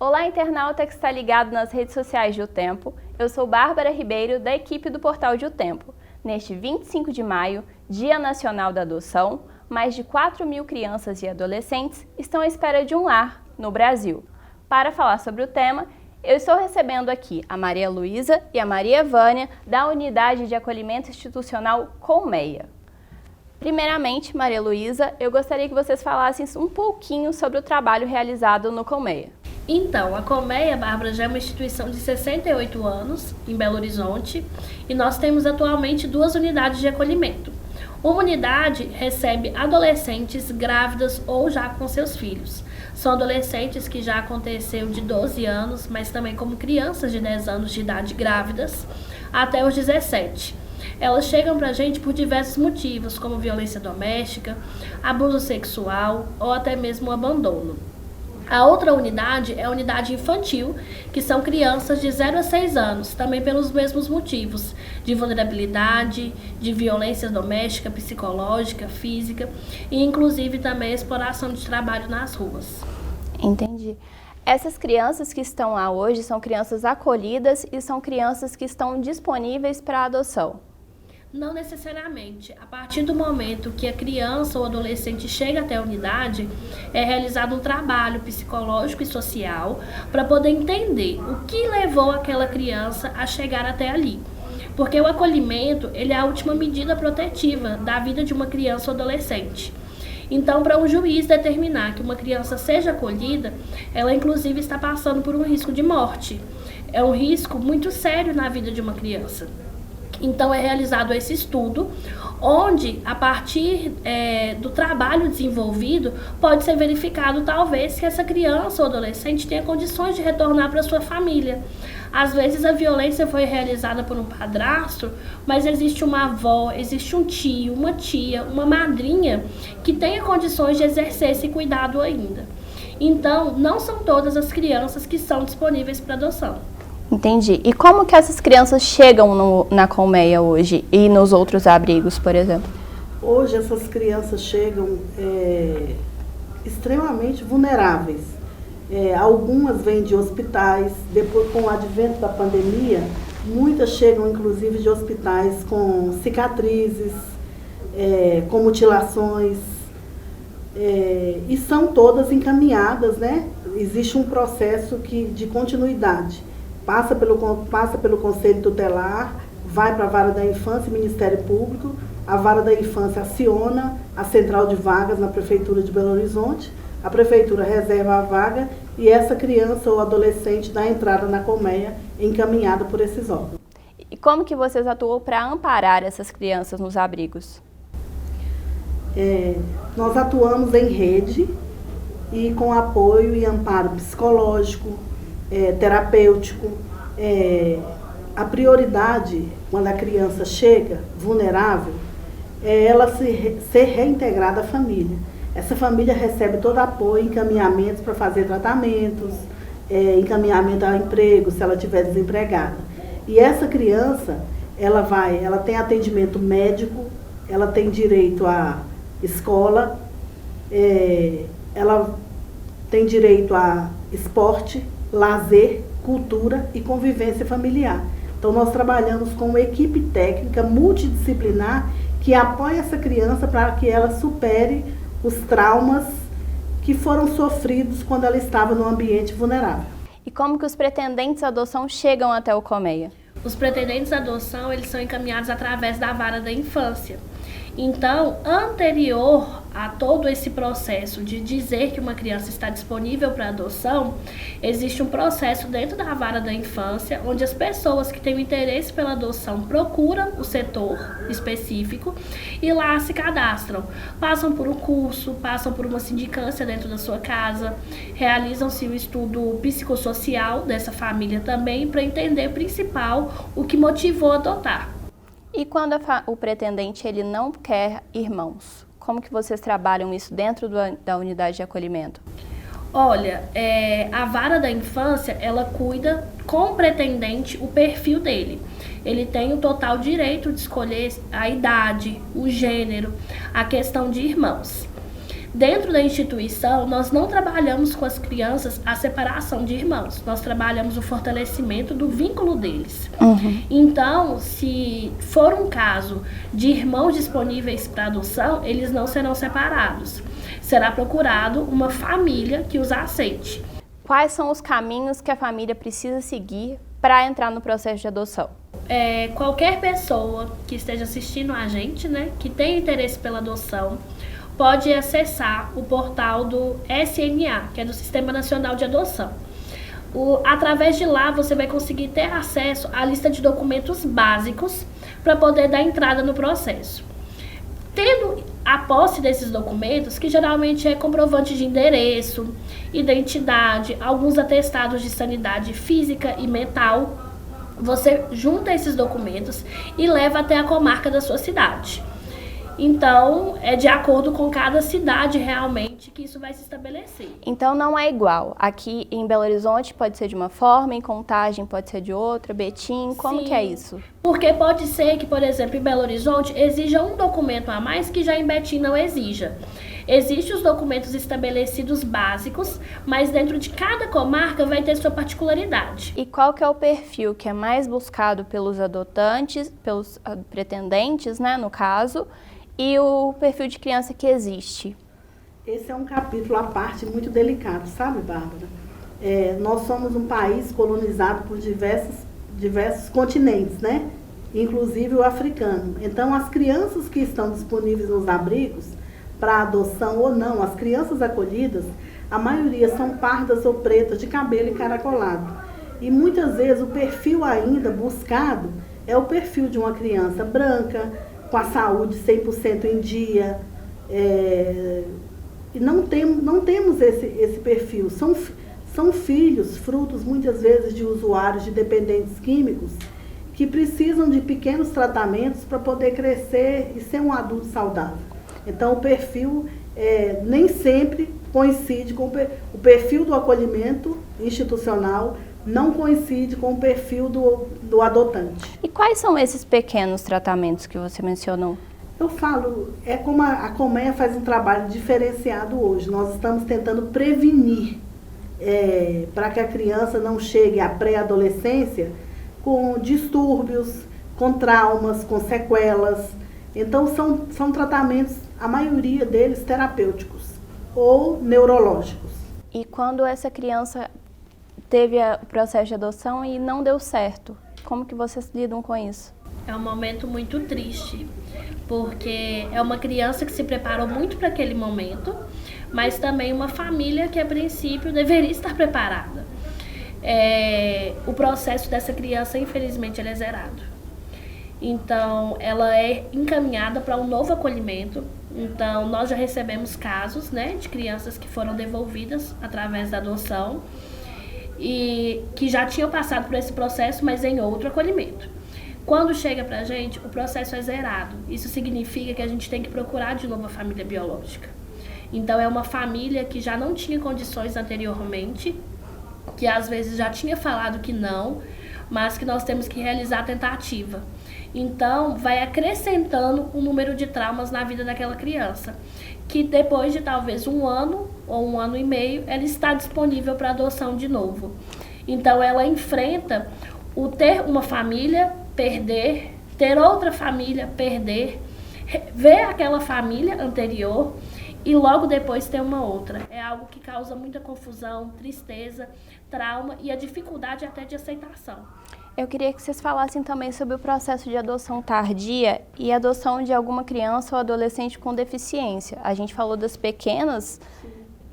Olá, internauta que está ligado nas redes sociais de O Tempo. Eu sou Bárbara Ribeiro, da equipe do portal de O Tempo. Neste 25 de maio, Dia Nacional da Adoção, mais de 4.000 crianças e adolescentes estão à espera de um lar no Brasil. Para falar sobre o tema, eu estou recebendo aqui a Maria Luísa e a Maria Vânia, da Unidade de Acolhimento Institucional Colmeia. Primeiramente, Maria Luísa, eu gostaria que vocês falassem um pouquinho sobre o trabalho realizado no Colmeia. Então, a Colmeia, Bárbara, já é uma instituição de 68 anos, em Belo Horizonte, e nós temos atualmente 2 unidades de acolhimento. Uma unidade recebe adolescentes grávidas ou já com seus filhos. São adolescentes que já aconteceu de 12 anos, mas também como crianças de 10 anos de idade grávidas, até os 17. Elas chegam para a gente por diversos motivos, como violência doméstica, abuso sexual ou até mesmo abandono. A outra unidade é a unidade infantil, que são crianças de 0 a 6 anos, também pelos mesmos motivos, de vulnerabilidade, de violência doméstica, psicológica, física e inclusive também exploração de trabalho nas ruas. Entendi. Essas crianças que estão lá hoje são crianças acolhidas e são crianças que estão disponíveis para adoção? Não necessariamente. A partir do momento que a criança ou adolescente chega até a unidade, é realizado um trabalho psicológico e social para poder entender o que levou aquela criança a chegar até ali. Porque o acolhimento, ele é a última medida protetiva da vida de uma criança ou adolescente. Então, para um juiz determinar que uma criança seja acolhida, ela inclusive está passando por um risco de morte. É um risco muito sério na vida de uma criança. Então, é realizado esse estudo, onde, a partir do trabalho desenvolvido, pode ser verificado, talvez, que essa criança ou adolescente tenha condições de retornar para sua família. Às vezes, a violência foi realizada por um padrasto, mas existe uma avó, existe um tio, uma tia, uma madrinha, que tenha condições de exercer esse cuidado ainda. Então, não são todas as crianças que são disponíveis para adoção. Entendi. E como que essas crianças chegam na Colmeia hoje e nos outros abrigos, por exemplo? Hoje essas crianças chegam extremamente vulneráveis. Algumas vêm de hospitais, depois com o advento da pandemia, muitas chegam inclusive de hospitais com cicatrizes, com mutilações, e são todas encaminhadas, né? Existe um processo de continuidade. Passa pelo Conselho Tutelar, vai para a Vara da Infância e Ministério Público, a Vara da Infância aciona a Central de Vagas na Prefeitura de Belo Horizonte, a Prefeitura reserva a vaga e essa criança ou adolescente dá entrada na Colmeia encaminhada por esses órgãos. E como que vocês atuam para amparar essas crianças nos abrigos? Nós atuamos em rede e com apoio e amparo psicológico, terapêutico. A prioridade, quando a criança chega vulnerável, é ela ser reintegrada à família. Essa família recebe todo apoio, encaminhamentos para fazer tratamentos, encaminhamento a emprego, se ela estiver desempregada. E essa criança, ela tem atendimento médico, ela tem direito à escola, ela tem direito a esporte, lazer, cultura e convivência familiar. Então, nós trabalhamos com uma equipe técnica multidisciplinar que apoia essa criança para que ela supere os traumas que foram sofridos quando ela estava num ambiente vulnerável. E como que os pretendentes à adoção chegam até o Colmeia? Os pretendentes à adoção, eles são encaminhados através da Vara da Infância. Então, anterior a todo esse processo de dizer que uma criança está disponível para adoção, existe um processo dentro da Vara da Infância, onde as pessoas que têm interesse pela adoção procuram o setor específico e lá se cadastram. Passam por um curso, passam por uma sindicância dentro da sua casa, realizam-se o estudo psicossocial dessa família também, para entender, principal, o que motivou a adotar. E quando o pretendente ele não quer irmãos, como que vocês trabalham isso dentro da unidade de acolhimento? Olha, a Vara da Infância, ela cuida com o pretendente o perfil dele. Ele tem o total direito de escolher a idade, o gênero, a questão de irmãos. Dentro da instituição, nós não trabalhamos com as crianças a separação de irmãos, nós trabalhamos o fortalecimento do vínculo deles. Então, se for um caso de irmãos disponíveis para adoção, eles não serão separados. Será procurado uma família que os aceite. Quais são os caminhos que a família precisa seguir para entrar no processo de adoção? Qualquer pessoa que esteja assistindo a gente, né, que tenha interesse pela adoção, pode acessar o portal do SNA, que é do Sistema Nacional de Adoção. Através de lá, você vai conseguir ter acesso à lista de documentos básicos para poder dar entrada no processo. Tendo a posse desses documentos, que geralmente é comprovante de endereço, identidade, alguns atestados de sanidade física e mental, você junta esses documentos e leva até a comarca da sua cidade. Então, é de acordo com cada cidade realmente que isso vai se estabelecer. Então não é igual. Aqui em Belo Horizonte pode ser de uma forma, em Contagem pode ser de outra, Betim, como Sim, que é isso? Porque pode ser que, por exemplo, em Belo Horizonte exija um documento a mais que já em Betim não exija. Existem os documentos estabelecidos básicos, mas dentro de cada comarca vai ter sua particularidade. E qual que é o perfil que é mais buscado pelos adotantes, pelos pretendentes, né, no caso, e o perfil de criança que existe? Esse é um capítulo à parte muito delicado, sabe, Bárbara? Nós somos um país colonizado por diversos continentes, né? Inclusive o africano. Então, as crianças que estão disponíveis nos abrigos, para adoção ou não, as crianças acolhidas, a maioria são pardas ou pretas, de cabelo encaracolado. E muitas vezes o perfil ainda buscado é o perfil de uma criança branca, com a saúde 100% em dia. E não temos esse perfil. São filhos, frutos muitas vezes de usuários de dependentes químicos, que precisam de pequenos tratamentos para poder crescer e ser um adulto saudável. Então, o perfil nem sempre coincide com o perfil do acolhimento institucional, não coincide com o perfil do adotante. E quais são esses pequenos tratamentos que você mencionou? Eu falo, como a Colmeia faz um trabalho diferenciado hoje. Nós estamos tentando prevenir para que a criança não chegue à pré-adolescência com distúrbios, com traumas, com sequelas. Então, são tratamentos, a maioria deles, terapêuticos ou neurológicos. E quando essa criança teve o processo de adoção e não deu certo, como que vocês lidam com isso? É um momento muito triste, porque é uma criança que se preparou muito para aquele momento, mas também uma família que, a princípio, deveria estar preparada. O processo dessa criança, infelizmente, ele é zerado. Então, ela é encaminhada para um novo acolhimento. Então, nós já recebemos casos, né, de crianças que foram devolvidas através da adoção e que já tinham passado por esse processo, mas em outro acolhimento. Quando chega pra gente, o processo é zerado. Isso significa que a gente tem que procurar de novo a família biológica. Então, é uma família que já não tinha condições anteriormente, que às vezes já tinha falado que não, mas que nós temos que realizar a tentativa. Então, vai acrescentando o número de traumas na vida daquela criança, que depois de talvez 1 ano ou 1 ano e meio, ela está disponível para adoção de novo. Então, ela enfrenta o ter uma família, perder, ter outra família, perder, ver aquela família anterior e logo depois ter uma outra. É algo que causa muita confusão, tristeza, trauma e a dificuldade até de aceitação. Eu queria que vocês falassem também sobre o processo de adoção tardia e adoção de alguma criança ou adolescente com deficiência. A gente falou das pequenas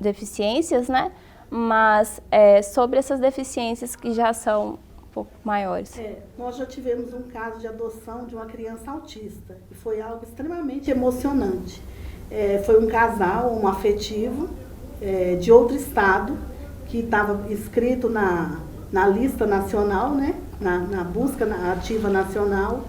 deficiências, né? Mas sobre essas deficiências que já são um pouco maiores. Nós já tivemos um caso de adoção de uma criança autista e foi algo extremamente emocionante. Foi um casal, um afetivo, de outro estado, que estava inscrito na lista nacional, né? Na busca ativa nacional,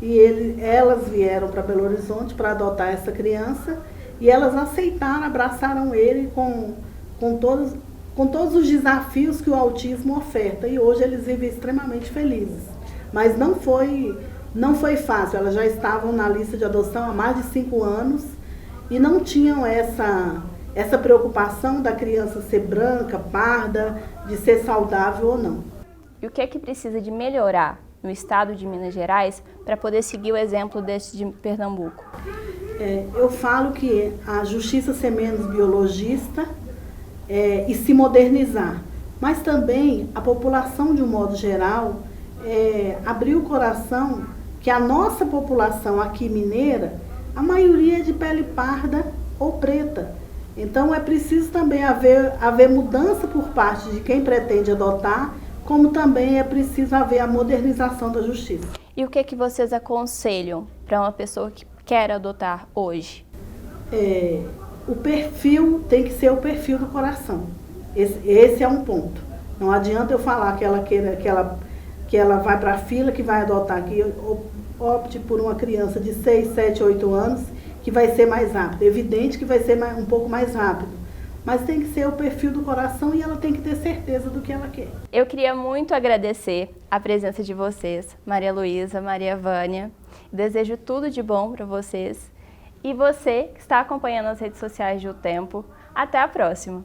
e elas vieram para Belo Horizonte para adotar essa criança, e elas aceitaram, abraçaram ele com todos os desafios que o autismo oferta, e hoje eles vivem extremamente felizes. Mas não foi fácil, elas já estavam na lista de adoção há mais de 5 anos, e não tinham essa essa preocupação da criança ser branca, parda, de ser saudável ou não. E o que é que precisa de melhorar no estado de Minas Gerais para poder seguir o exemplo desse de Pernambuco? Eu falo que a justiça ser menos biologista e se modernizar, mas também a população de um modo geral abrir o coração que a nossa população aqui mineira, a maioria é de pele parda ou preta. Então é preciso também haver mudança por parte de quem pretende adotar, como também é preciso haver a modernização da justiça. E o que é que vocês aconselham para uma pessoa que quer adotar hoje? O perfil tem que ser o perfil do coração. Esse é um ponto. Não adianta eu falar que ela vai para a fila, que vai adotar, que opte por uma criança de 6, 7, 8 anos, que vai ser mais rápido. É evidente que vai ser um pouco mais rápido, mas tem que ser o perfil do coração e ela tem que ter certeza do que ela quer. Eu queria muito agradecer a presença de vocês, Maria Luísa, Maria Vânia. Desejo tudo de bom para vocês. E você que está acompanhando as redes sociais de O Tempo, até a próxima!